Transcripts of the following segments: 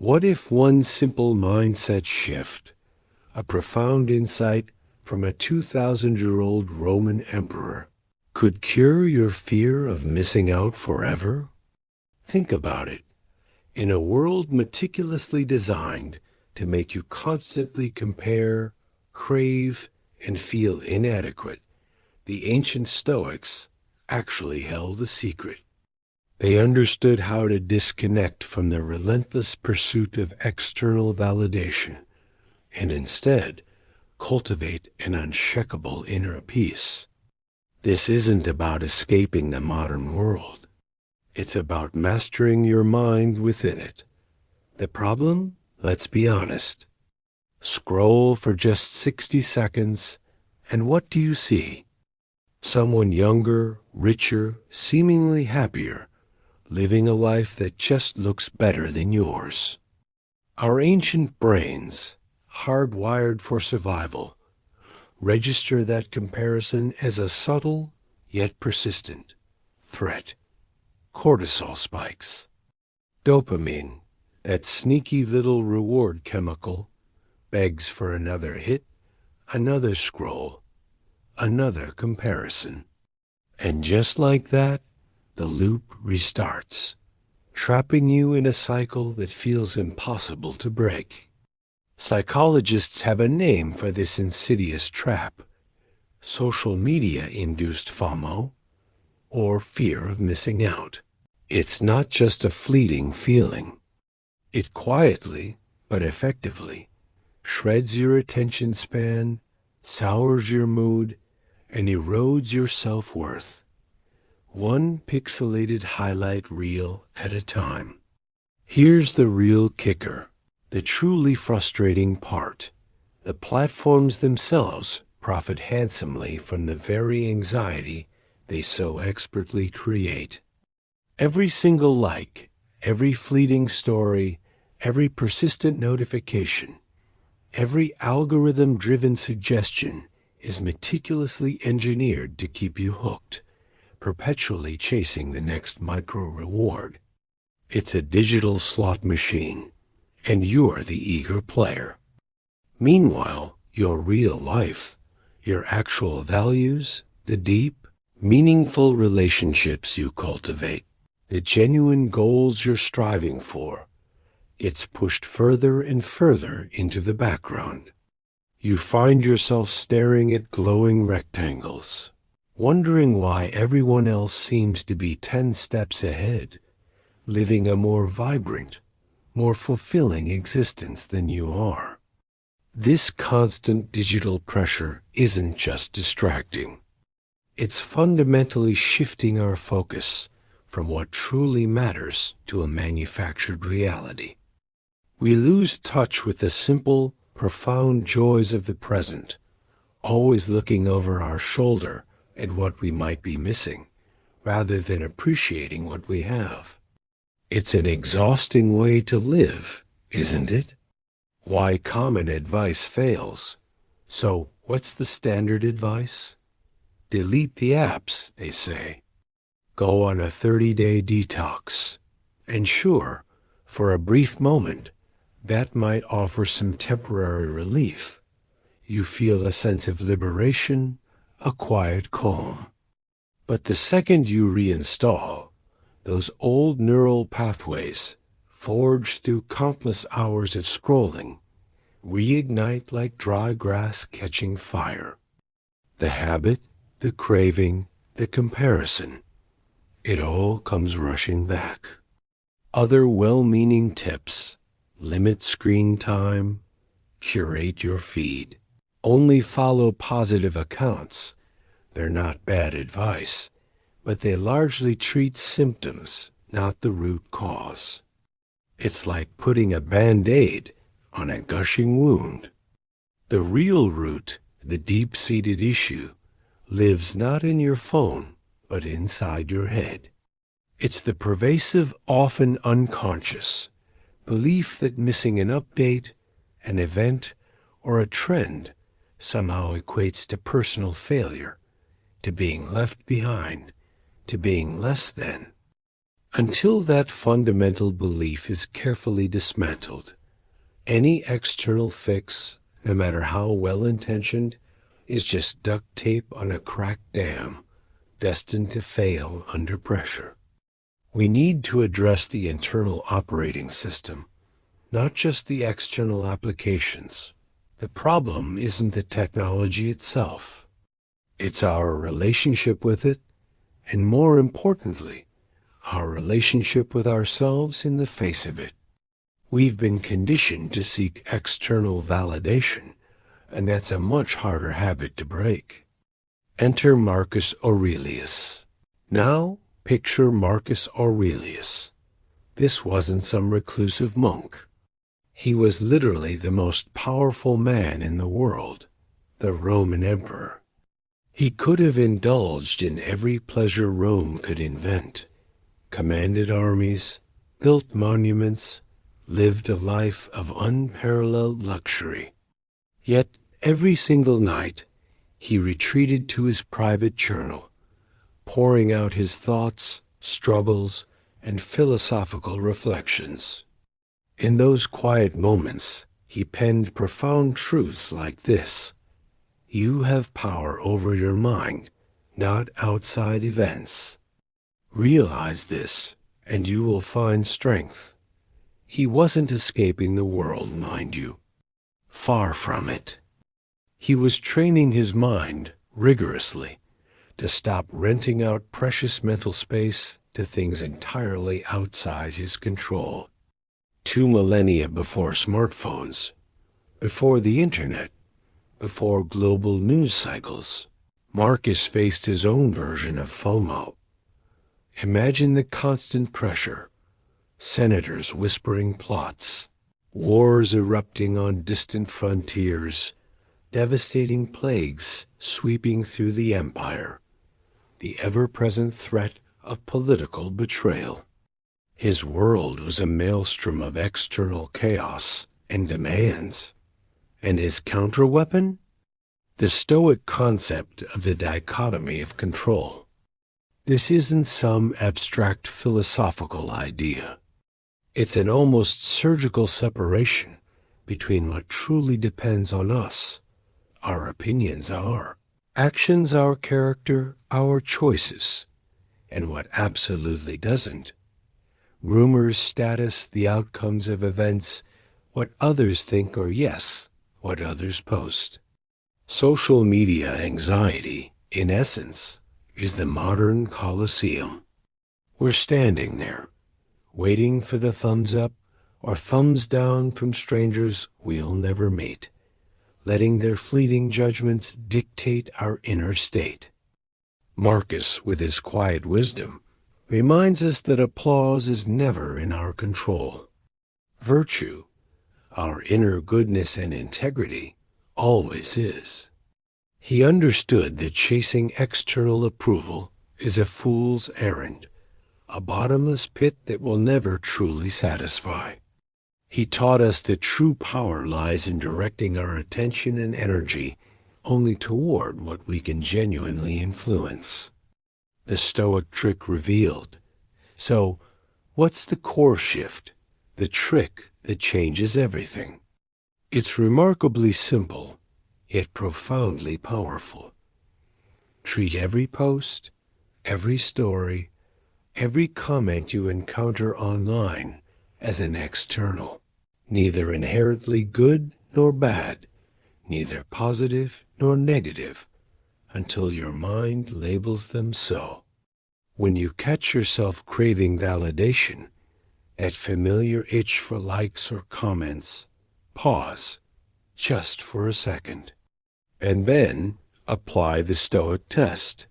What if one simple mindset shift, a profound insight from a 2,000-year-old Roman emperor, could cure your fear of missing out forever? Think about it. In a world meticulously designed to make you constantly compare, crave, and feel inadequate, the ancient Stoics actually held a secret. They understood how to disconnect from the relentless pursuit of external validation and instead cultivate an unshakable inner peace. This isn't about escaping the modern world. It's about mastering your mind within it. The problem? Let's be honest. Scroll for just 60 seconds, and what do you see? Someone younger, richer, seemingly happier, living a life that just looks better than yours. Our ancient brains, hardwired for survival, register that comparison as a subtle yet persistent threat. Cortisol spikes. Dopamine, that sneaky little reward chemical, begs for another hit, another scroll, another comparison. And just like that, the loop restarts, trapping you in a cycle that feels impossible to break. Psychologists have a name for this insidious trap: social media-induced FOMO, or fear of missing out. It's not just a fleeting feeling. It quietly, but effectively, shreds your attention span, sours your mood, and erodes your self-worth. One pixelated highlight reel at a time. Here's the real kicker, the truly frustrating part. The platforms themselves profit handsomely from the very anxiety they so expertly create. Every single like, every fleeting story, every persistent notification, every algorithm-driven suggestion is meticulously engineered to keep you hooked, perpetually chasing the next micro-reward. It's a digital slot machine, and you're the eager player. Meanwhile, your real life, your actual values, the deep, meaningful relationships you cultivate, the genuine goals you're striving for, it's pushed further and further into the background. You find yourself staring at glowing rectangles, wondering why everyone else seems to be 10 steps ahead, living a more vibrant, more fulfilling existence than you are. This constant digital pressure isn't just distracting. It's fundamentally shifting our focus from what truly matters to a manufactured reality. We lose touch with the simple, profound joys of the present, always looking over our shoulder at what we might be missing, rather than appreciating what we have. It's an exhausting way to live, isn't it? Why common advice fails. So, what's the standard advice? Delete the apps, they say. Go on a 30-day detox. And sure, for a brief moment, that might offer some temporary relief. You feel a sense of liberation, a quiet calm. But the second you reinstall, those old neural pathways, forged through countless hours of scrolling, reignite like dry grass catching fire. The habit, the craving, the comparison, it all comes rushing back. Other well-meaning tips: limit screen time, curate your feed, only follow positive accounts. They're not bad advice, but they largely treat symptoms, not the root cause. It's like putting a Band-Aid on a gushing wound. The real root, the deep-seated issue, lives not in your phone, but inside your head. It's the pervasive, often unconscious, belief that missing an update, an event, or a trend somehow equates to personal failure, to being left behind, to being less than. Until that fundamental belief is carefully dismantled, any external fix, no matter how well-intentioned, is just duct tape on a cracked dam, destined to fail under pressure. We need to address the internal operating system, not just the external applications. The problem isn't the technology itself. It's our relationship with it, and more importantly, our relationship with ourselves in the face of it. We've been conditioned to seek external validation, and that's a much harder habit to break. Enter Marcus Aurelius. Now, picture Marcus Aurelius. This wasn't some reclusive monk. He was literally the most powerful man in the world, the Roman emperor. He could have indulged in every pleasure Rome could invent, commanded armies, built monuments, lived a life of unparalleled luxury. Yet every single night he retreated to his private journal, pouring out his thoughts, struggles, and philosophical reflections. In those quiet moments, he penned profound truths like this: "You have power over your mind, not outside events. Realize this, and you will find strength." He wasn't escaping the world, mind you. Far from it. He was training his mind rigorously to stop renting out precious mental space to things entirely outside his control. 2 millennia before smartphones, before the internet, before global news cycles, Marcus faced his own version of FOMO. Imagine the constant pressure, senators whispering plots, wars erupting on distant frontiers, devastating plagues sweeping through the empire, the ever-present threat of political betrayal. His world was a maelstrom of external chaos and demands. And his counterweapon? The Stoic concept of the dichotomy of control. This isn't some abstract philosophical idea. It's an almost surgical separation between what truly depends on us, our opinions, our actions, our character, our choices, and what absolutely doesn't. Rumors, status, the outcomes of events, what others think, or yes, what others post. Social media anxiety, in essence, is the modern Colosseum. We're standing there, waiting for the thumbs up or thumbs down from strangers we'll never meet, letting their fleeting judgments dictate our inner state. Marcus, with his quiet wisdom, reminds us that applause is never in our control. Virtue, our inner goodness and integrity, always is. He understood that chasing external approval is a fool's errand, a bottomless pit that will never truly satisfy. He taught us that true power lies in directing our attention and energy only toward what we can genuinely influence. The Stoic trick revealed. So, what's the core shift, the trick that changes everything? It's remarkably simple, yet profoundly powerful. Treat every post, every story, every comment you encounter online as an external, neither inherently good nor bad, neither positive nor negative, until your mind labels them so. When you catch yourself craving validation, that familiar itch for likes or comments, pause, just for a second, and then apply the Stoic test.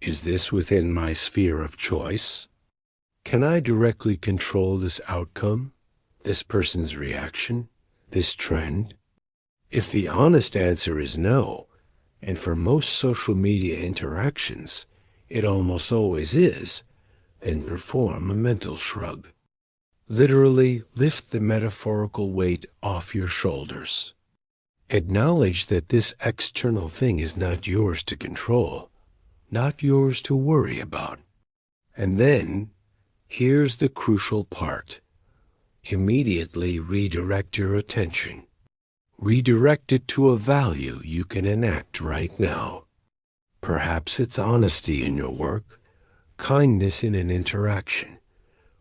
Is this within my sphere of choice? Can I directly control this outcome, this person's reaction, this trend? If the honest answer is no, and for most social media interactions, it almost always is, then perform a mental shrug. Literally lift the metaphorical weight off your shoulders. Acknowledge that this external thing is not yours to control, not yours to worry about. And then Here's the crucial part. Immediately redirect your attention. Redirect it to a value you can enact right now. Perhaps it's honesty in your work, kindness in an interaction,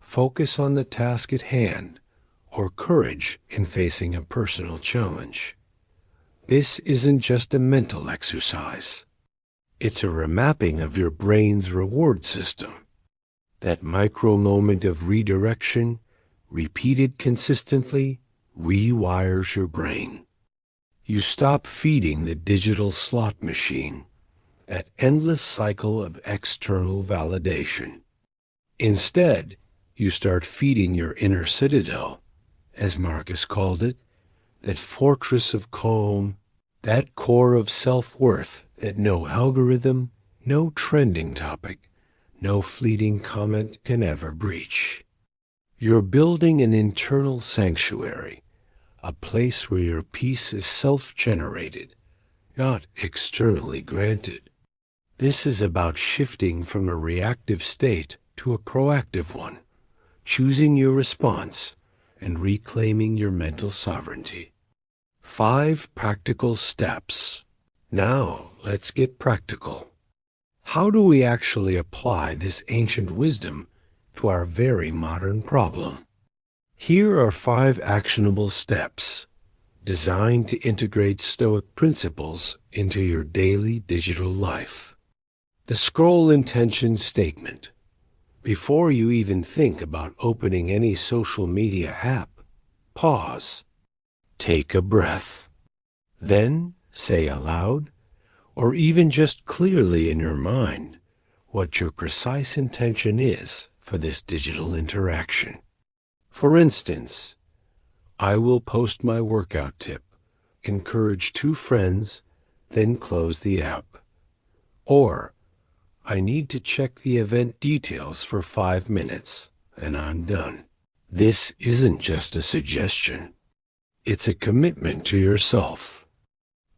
focus on the task at hand, or courage in facing a personal challenge. This isn't just a mental exercise. It's a remapping of your brain's reward system. That micro moment of redirection, repeated consistently, rewires your brain. You stop feeding the digital slot machine, that endless cycle of external validation. Instead, you start feeding your inner citadel, as Marcus called it, that fortress of calm, that core of self-worth that no algorithm, no trending topic, no fleeting comment can ever breach. You're building an internal sanctuary, a place where your peace is self-generated, not externally granted. This is about shifting from a reactive state to a proactive one, choosing your response and reclaiming your mental sovereignty. 5 practical steps. Now, let's get practical. How do we actually apply this ancient wisdom to our very modern problem? Here are 5 actionable steps designed to integrate Stoic principles into your daily digital life. The scroll intention statement. Before you even think about opening any social media app, pause. Take a breath. Then say aloud, or even just clearly in your mind, what your precise intention is for this digital interaction. For instance, I will post my workout tip, encourage 2 friends, then close the app. Or, I need to check the event details for 5 minutes, then I'm done. This isn't just a suggestion. It's a commitment to yourself.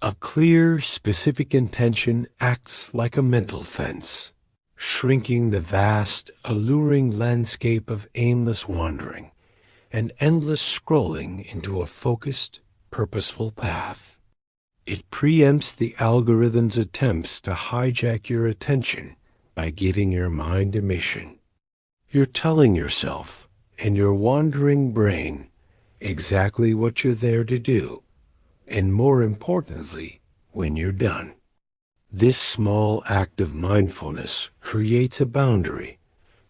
A clear, specific intention acts like a mental fence, shrinking the vast, alluring landscape of aimless wandering and endless scrolling into a focused, purposeful path. It preempts the algorithm's attempts to hijack your attention by giving your mind a mission. You're telling yourself and your wandering brain exactly what you're there to do, and more importantly, when you're done. This small act of mindfulness creates a boundary,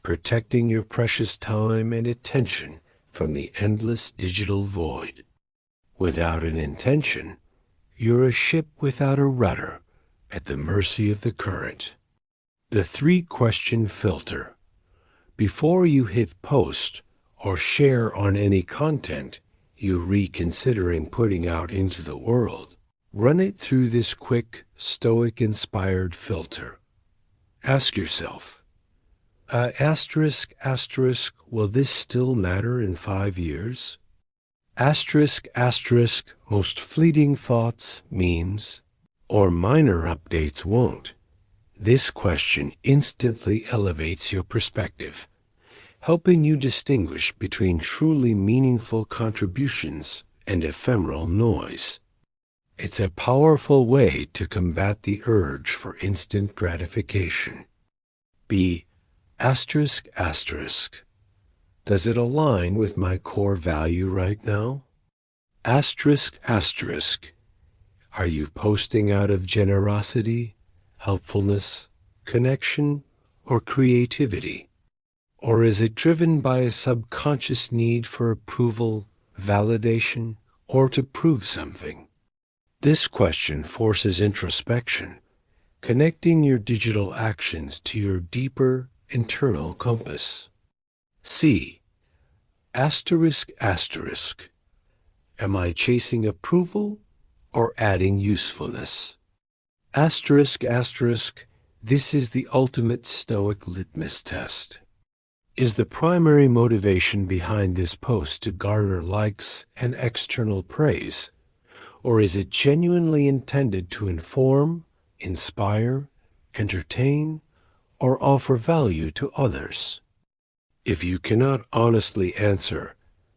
protecting your precious time and attention from the endless digital void. Without an intention, you're a ship without a rudder, at the mercy of the current. The 3-question filter. Before you hit post or share on any content you're reconsidering putting out into the world, run it through this quick, Stoic-inspired filter. Ask yourself, ***, will this still matter in 5 years? ***, most fleeting thoughts, memes, or minor updates won't. This question instantly elevates your perspective, helping you distinguish between truly meaningful contributions and ephemeral noise. It's a powerful way to combat the urge for instant gratification. B. ***, does it align with my core value right now? ***, are you posting out of generosity, helpfulness, connection, or creativity? Or is it driven by a subconscious need for approval, validation, or to prove something? This question forces introspection, connecting your digital actions to your deeper internal compass. C. ***, am I chasing approval or adding usefulness? ***, this is the ultimate Stoic litmus test. Is the primary motivation behind this post to garner likes and external praise, or is it genuinely intended to inform, inspire, entertain, or offer value to others? If you cannot honestly answer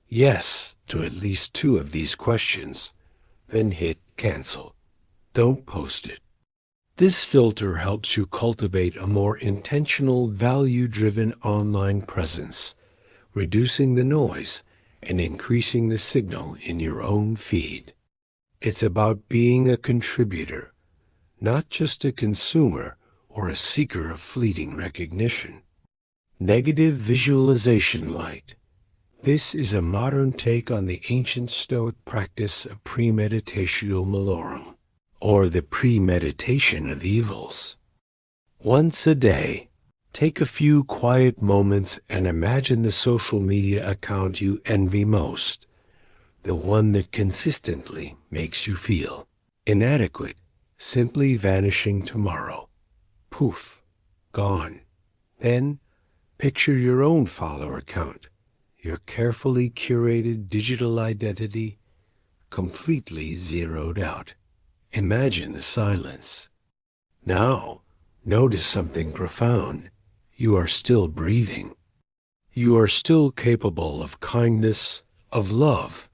yes to at least two of these questions, then hit cancel. Don't post it. This filter helps you cultivate a more intentional, value-driven online presence, reducing the noise and increasing the signal in your own feed. It's about being a contributor, not just a consumer or a seeker of fleeting recognition. Negative visualization light. This is a modern take on the ancient Stoic practice of premeditatio malorum, or the premeditation of evils. Once a day, take a few quiet moments and imagine the social media account you envy most, the one that consistently makes you feel inadequate, simply vanishing tomorrow. Poof, gone. Then, picture your own follower count, your carefully curated digital identity, completely zeroed out. Imagine the silence. Now, notice something profound. You are still breathing. You are still capable of kindness, of love,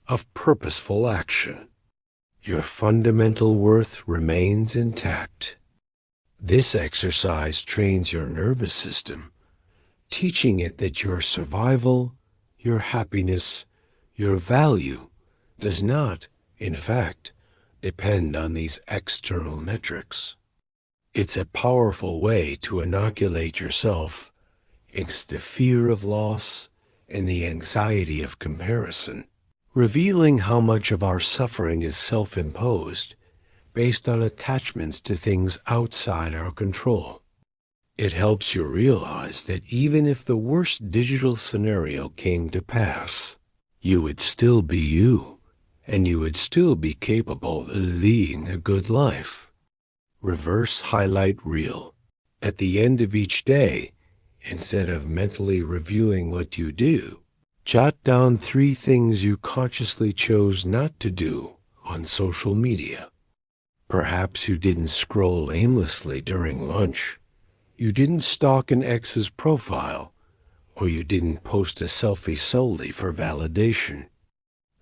of purposeful action. Your fundamental worth remains intact. This exercise trains your nervous system, teaching it that your survival, your happiness, your value does not, in fact, depend on these external metrics. It's a powerful way to inoculate yourself against the fear of loss and the anxiety of comparison, revealing how much of our suffering is self-imposed based on attachments to things outside our control. It helps you realize that even if the worst digital scenario came to pass, you would still be you, and you would still be capable of leading a good life. Reverse highlight reel. At the end of each day, instead of mentally reviewing what you do, jot down 3 things you consciously chose not to do on social media. Perhaps you didn't scroll aimlessly during lunch. You didn't stalk an ex's profile, or you didn't post a selfie solely for validation.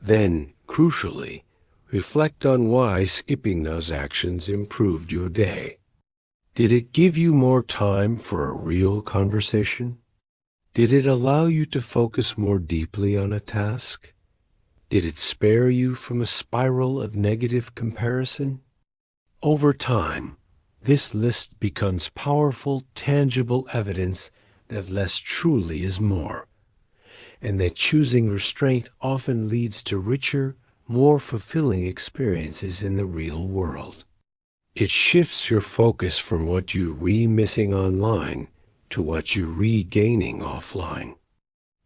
Then, crucially, reflect on why skipping those actions improved your day. Did it give you more time for a real conversation? Did it allow you to focus more deeply on a task? Did it spare you from a spiral of negative comparison? Over time, this list becomes powerful, tangible evidence that less truly is more, and that choosing restraint often leads to richer, more fulfilling experiences in the real world. It shifts your focus from what you're missing online to what you're regaining offline.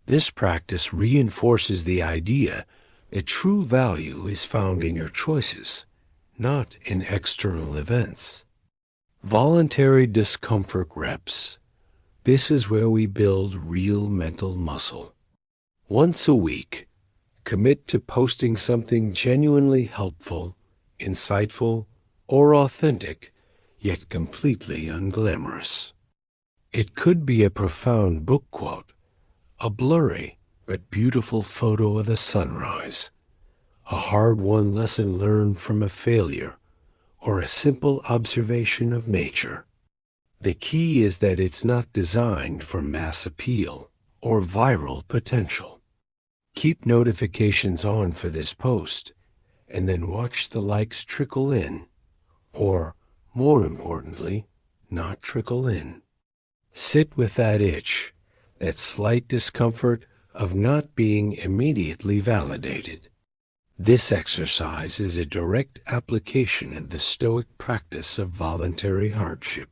This practice reinforces the idea that true value is found in your choices, not in external events. Voluntary discomfort reps. This is where we build real mental muscle. Once a week, commit to posting something genuinely helpful, insightful, or authentic, yet completely unglamorous. It could be a profound book quote, a blurry but beautiful photo of the sunrise, a hard-won lesson learned from a failure, or a simple observation of nature. The key is that it's not designed for mass appeal or viral potential. Keep notifications on for this post, and then watch the likes trickle in, or, more importantly, not trickle in. Sit with that itch, that slight discomfort of not being immediately validated. This exercise is a direct application of the Stoic practice of voluntary hardship.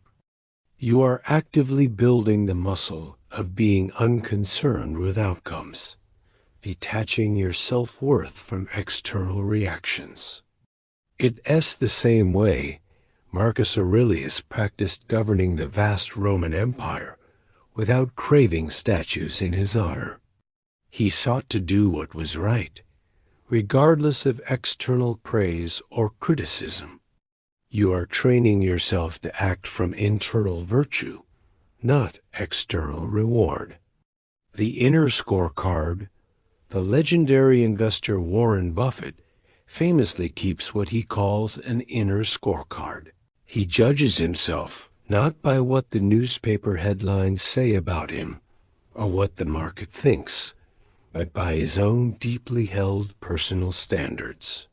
You are actively building the muscle of being unconcerned with outcomes, detaching your self-worth from external reactions. It's the same way Marcus Aurelius practiced governing the vast Roman Empire without craving statues in his honor. He sought to do what was right, regardless of external praise or criticism. You are training yourself to act from internal virtue, not external reward. The inner scorecard. The legendary investor Warren Buffett famously keeps what he calls an inner scorecard. He judges himself not by what the newspaper headlines say about him or what the market thinks, but by his own deeply held personal standards.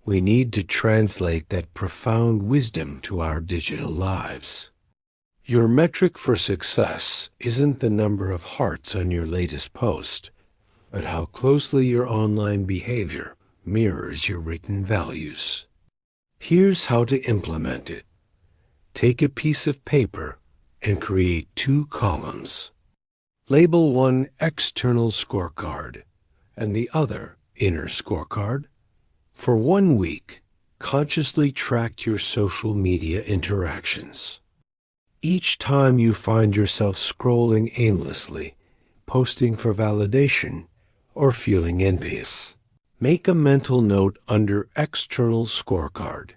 We need to translate that profound wisdom to our digital lives. Your metric for success isn't the number of hearts on your latest post, but how closely your online behavior mirrors your written values. Here's how to implement it. Take a piece of paper and create 2 columns. Label one external scorecard and the other inner scorecard. For 1 week, consciously track your social media interactions. Each time you find yourself scrolling aimlessly, posting for validation, or feeling envious, make a mental note under external scorecard.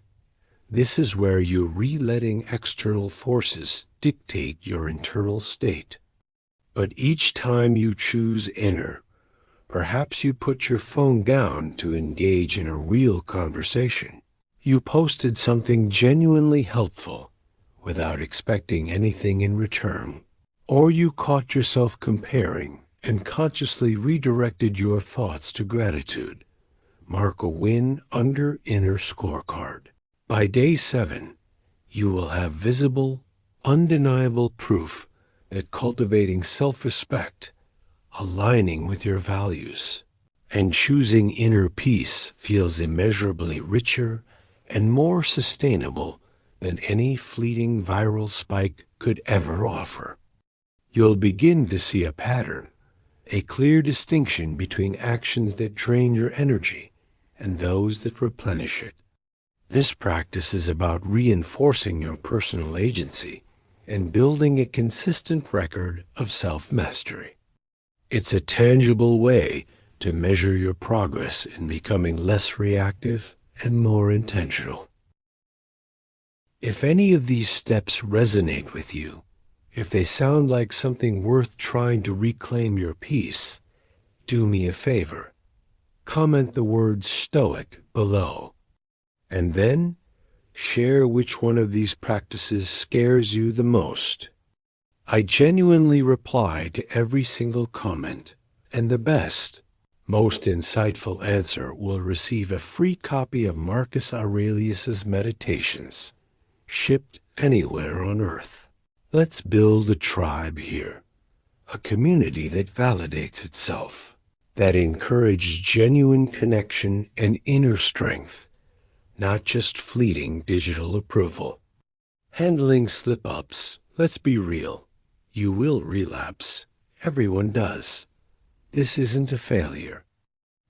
This is where you're letting external forces dictate your internal state. But each time you choose inner, perhaps you put your phone down to engage in a real conversation. You posted something genuinely helpful without expecting anything in return. Or you caught yourself comparing and consciously redirected your thoughts to gratitude. Mark a win under inner scorecard. By day 7, you will have visible, undeniable proof that cultivating self-respect, aligning with your values, and choosing inner peace feels immeasurably richer and more sustainable than any fleeting viral spike could ever offer. You'll begin to see a pattern, a clear distinction between actions that drain your energy and those that replenish it. This practice is about reinforcing your personal agency and building a consistent record of self-mastery. It's a tangible way to measure your progress in becoming less reactive and more intentional. If any of these steps resonate with you, if they sound like something worth trying to reclaim your peace, do me a favor. Comment the word Stoic below. And then, share which one of these practices scares you the most. I genuinely reply to every single comment, and the best, most insightful answer will receive a free copy of Marcus Aurelius's Meditations, shipped anywhere on earth. Let's build a tribe here, a community that validates itself, that encourages genuine connection and inner strength, not just fleeting digital approval. Handling slip-ups, let's be real. You will relapse. Everyone does. This isn't a failure.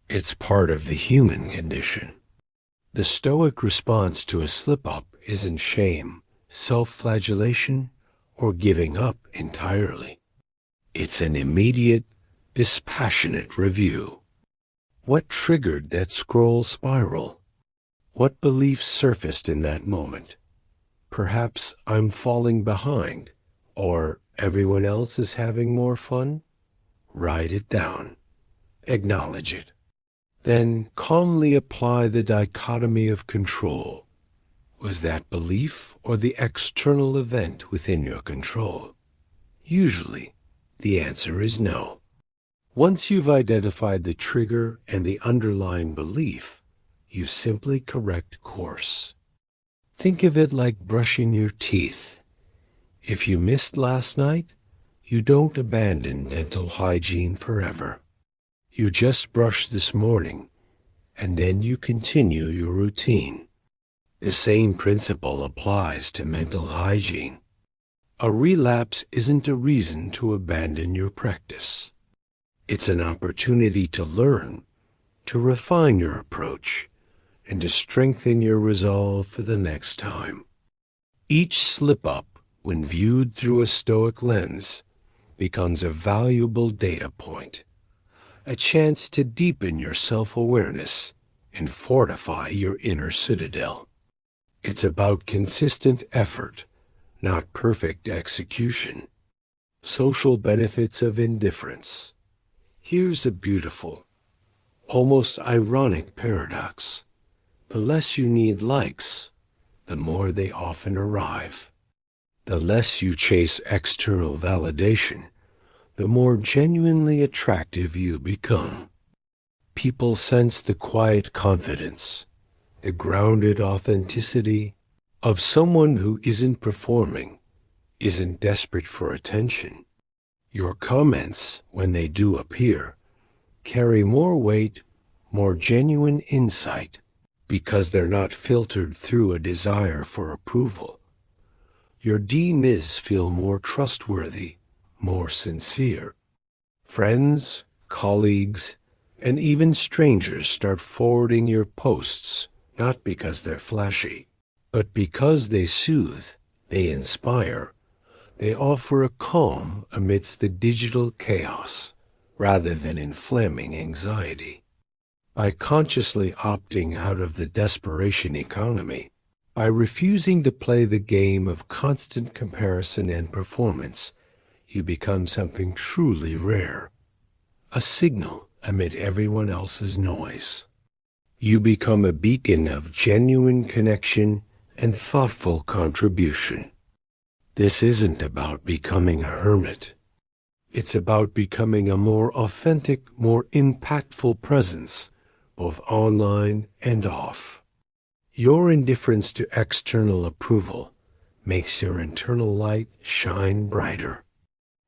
It's part of the human condition. The Stoic response to a slip-up isn't shame, self-flagellation, or giving up entirely. It's an immediate, dispassionate review. What triggered that scroll spiral? What beliefs surfaced in that moment? Perhaps I'm falling behind, or everyone else is having more fun? Write it down. Acknowledge it. Then calmly apply the dichotomy of control. Was that belief or the external event within your control? Usually, the answer is no. Once you've identified the trigger and the underlying belief, you simply correct course. Think of it like brushing your teeth. If you missed last night, you don't abandon dental hygiene forever. You just brush this morning, and then you continue your routine. The same principle applies to mental hygiene. A relapse isn't a reason to abandon your practice. It's an opportunity to learn, to refine your approach, and to strengthen your resolve for the next time. Each slip-up, when viewed through a Stoic lens, becomes a valuable data point, a chance to deepen your self-awareness and fortify your inner citadel. It's about consistent effort, not perfect execution. Social benefits of indifference. Here's a beautiful, almost ironic paradox. The less you need likes, the more they often arrive. The less you chase external validation, the more genuinely attractive you become. People sense the quiet confidence, the grounded authenticity of someone who isn't performing, isn't desperate for attention. Your comments, when they do appear, carry more weight, more genuine insight, because they're not filtered through a desire for approval. Your DMs feel more trustworthy, more sincere. Friends, colleagues, and even strangers start forwarding your posts, not because they're flashy, but because they soothe, they inspire, they offer a calm amidst the digital chaos, rather than inflaming anxiety. By consciously opting out of the desperation economy, by refusing to play the game of constant comparison and performance, you become something truly rare, a signal amid everyone else's noise. You become a beacon of genuine connection and thoughtful contribution. This isn't about becoming a hermit. It's about becoming a more authentic, more impactful presence, both online and off. Your indifference to external approval makes your internal light shine brighter.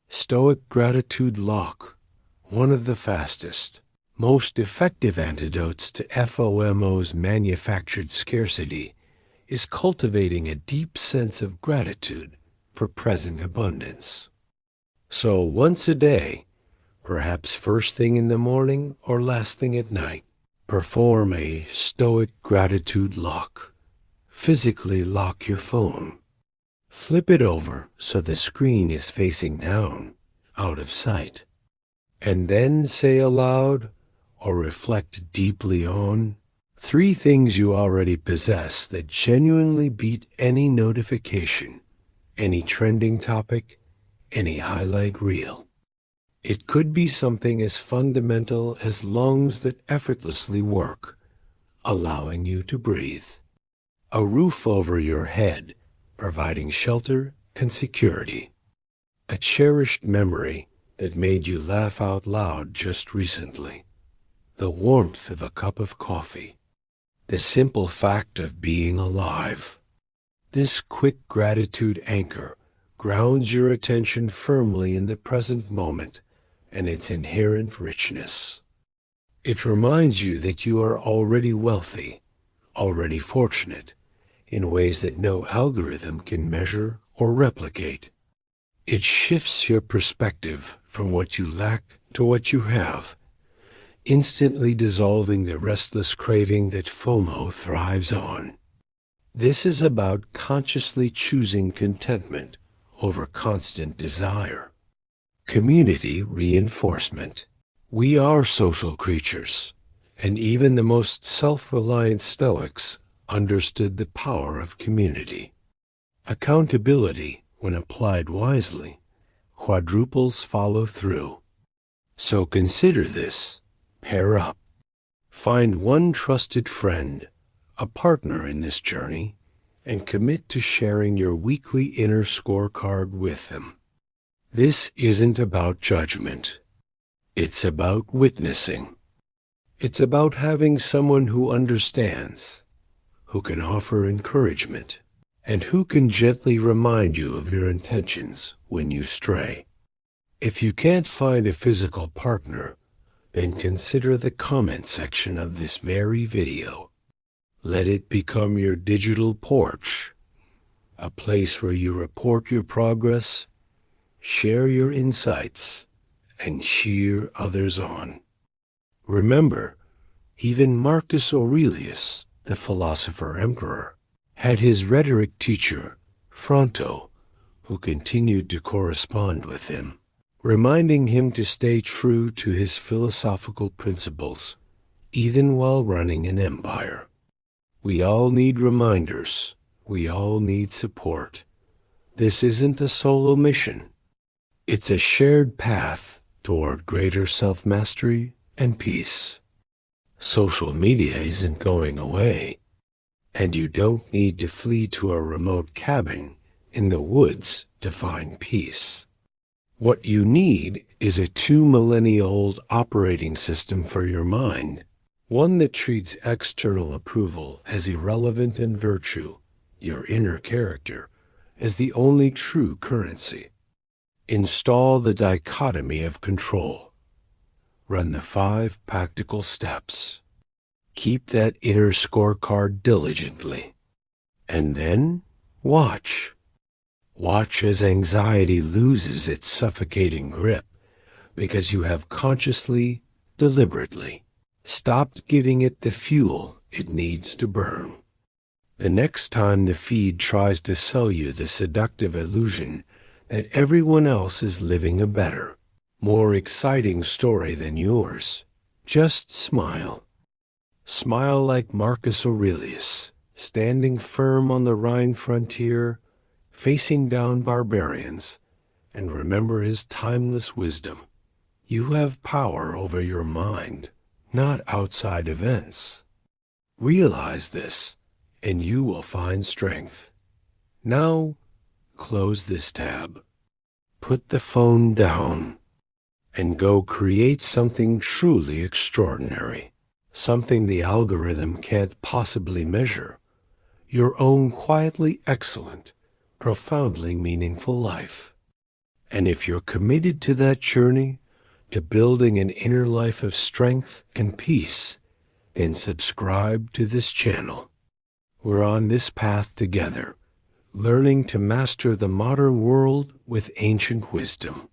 Stoic gratitude lock, one of the fastest, most effective antidotes to FOMO's manufactured scarcity, is cultivating a deep sense of gratitude for present abundance. So once a day, perhaps first thing in the morning or last thing at night, perform a stoic gratitude lock. Physically lock your phone. Flip it over so the screen is facing down, out of sight. And then say aloud, or reflect deeply on, 3 things you already possess that genuinely beat any notification, any trending topic, any highlight reel. It could be something as fundamental as lungs that effortlessly work, allowing you to breathe. A roof over your head, providing shelter and security. A cherished memory that made you laugh out loud just recently. The warmth of a cup of coffee. The simple fact of being alive. This quick gratitude anchor grounds your attention firmly in the present moment and its inherent richness. It reminds you that you are already wealthy, already fortunate, in ways that no algorithm can measure or replicate. It shifts your perspective from what you lack to what you have, instantly dissolving the restless craving that FOMO thrives on. This is about consciously choosing contentment over constant desire. Community reinforcement. We are social creatures, and even the most self-reliant Stoics understood the power of community. Accountability, when applied wisely, quadruples follow through. So consider this. Pair up. Find one trusted friend, a partner in this journey, and commit to sharing your weekly inner scorecard with them. This isn't about judgment. It's about witnessing. It's about having someone who understands, who can offer encouragement, and who can gently remind you of your intentions when you stray. If you can't find a physical partner, then consider the comment section of this very video. Let it become your digital porch, a place where you report your progress, share your insights, and cheer others on. Remember, even Marcus Aurelius, the philosopher emperor, had his rhetoric teacher, Fronto, who continued to correspond with him, reminding him to stay true to his philosophical principles, even while running an empire. We all need reminders. We all need support. This isn't a solo mission. It's a shared path toward greater self-mastery and peace. Social media isn't going away, and you don't need to flee to a remote cabin in the woods to find peace. What you need is a 2 millennia-old operating system for your mind, one that treats external approval as irrelevant and virtue, your inner character, as the only true currency. Install the Dichotomy of Control. Run the 5 practical steps. Keep that inner scorecard diligently. And then watch. Watch as anxiety loses its suffocating grip because you have consciously, deliberately, stopped giving it the fuel it needs to burn. The next time the feed tries to sell you the seductive illusion that everyone else is living a better, more exciting story than yours, just smile. Smile like Marcus Aurelius, standing firm on the Rhine frontier, facing down barbarians, and remember his timeless wisdom. You have power over your mind, not outside events. Realize this, and you will find strength. Now, close this tab. Put the phone down, and go create something truly extraordinary. Something the algorithm can't possibly measure. Your own quietly excellent, profoundly meaningful life. And if you're committed to that journey, to building an inner life of strength and peace, then subscribe to this channel. We're on this path together, learning to master the modern world with ancient wisdom.